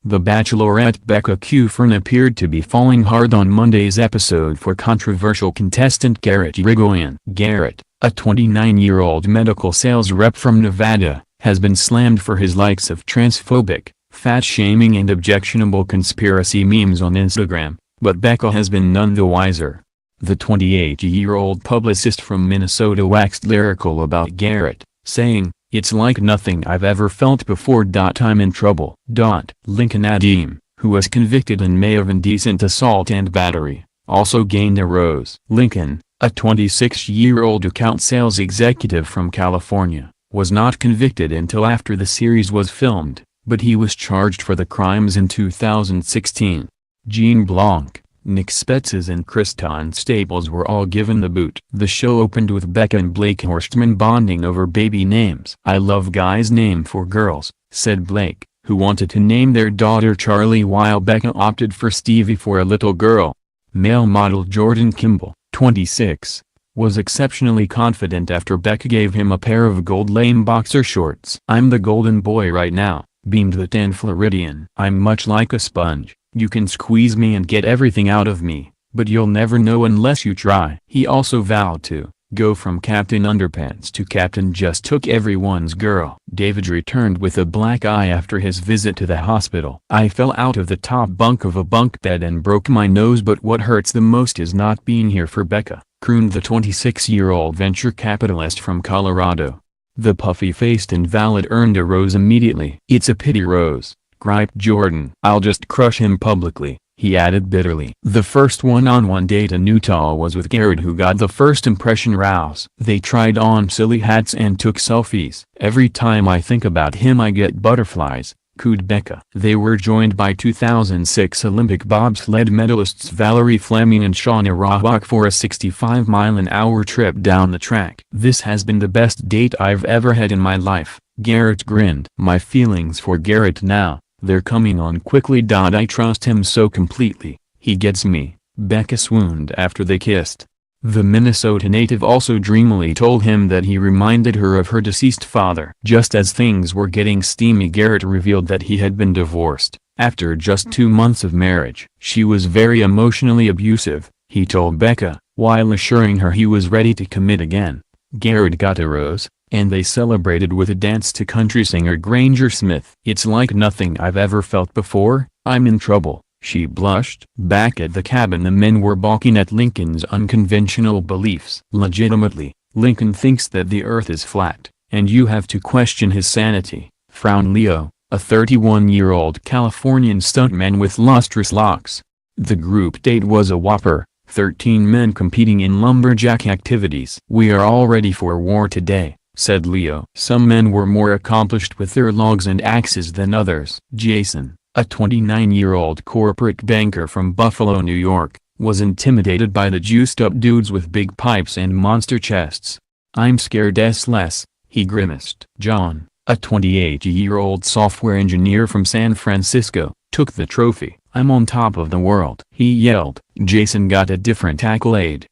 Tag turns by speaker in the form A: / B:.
A: The Bachelorette Becca Kufrin appeared to be falling hard on Monday's episode for controversial contestant Garrett Yrigoyen. Garrett, a 29-year-old medical sales rep from Nevada, has been slammed for his likes of transphobic, fat-shaming and objectionable conspiracy memes on Instagram, but Becca has been none the wiser. The 28-year-old publicist from Minnesota waxed lyrical about Garrett, saying, "It's like nothing I've ever felt before. I'm in trouble." Lincoln Adeem, who was convicted in May of indecent assault and battery, also gained a rose. Lincoln, a 26-year-old account sales executive from California, was not convicted until after the series was filmed, but he was charged for the crimes in 2016. Jean Blanc, Nick Spetzes and Kristin Staples were all given the boot. The show opened with Becca and Blake Horstmann bonding over baby names. "I love guys' name for girls," said Blake, who wanted to name their daughter Charlie while Becca opted for Stevie for a little girl. Male model Jordan Kimball, 26, was exceptionally confident after Becca gave him a pair of gold lame boxer shorts. "I'm the golden boy right now," beamed the 10 Floridian. "I'm much like a sponge. You can squeeze me and get everything out of me, but you'll never know unless you try." He also vowed to go from Captain Underpants to Captain Just Took Everyone's Girl. David returned with a black eye after his visit to the hospital. "I fell out of the top bunk of a bunk bed and broke my nose, but what hurts the most is not being here for Becca," crooned the 26-year-old venture capitalist from Colorado. The puffy-faced invalid earned a rose immediately. "It's a pity rose," griped Jordan. "I'll just crush him publicly," he added bitterly. The first one-on-one date in Utah was with Garrett, who got the first impression rouse. "They tried on silly hats and took selfies. Every time I think about him I get butterflies," cooed Becca. They were joined by 2006 Olympic bobsled medalists Valerie Fleming and Shauna Rawak for a 65-mile-an-hour trip down the track. "This has been the best date I've ever had in my life," Garrett grinned. "My feelings for Garrett now, they're coming on quickly. I trust him so completely, he gets me," Becca swooned after they kissed. The Minnesota native also dreamily told him that he reminded her of her deceased father. Just as things were getting steamy, Garrett revealed that he had been divorced, after just 2 months of marriage. "She was very emotionally abusive," he told Becca, while assuring her he was ready to commit again. Garrett got a rose, and they celebrated with a dance to country singer Granger Smith. "It's like nothing I've ever felt before. I'm in trouble," she blushed. Back at the cabin, the men were balking at Lincoln's unconventional beliefs. "Legitimately, Lincoln thinks that the earth is flat, and you have to question his sanity," frowned Leo, a 31-year-old Californian stuntman with lustrous locks. The group date was a whopper, 13 men competing in lumberjack activities. "We are all ready for war today," said Leo. Some men were more accomplished with their logs and axes than others. Jason, a 29-year-old corporate banker from Buffalo, New York, was intimidated by the juiced-up dudes with big pipes and monster chests. "I'm scared less," he grimaced. John, a 28-year-old software engineer from San Francisco, took the trophy. "I'm on top of the world," he yelled. Jason got a different accolade.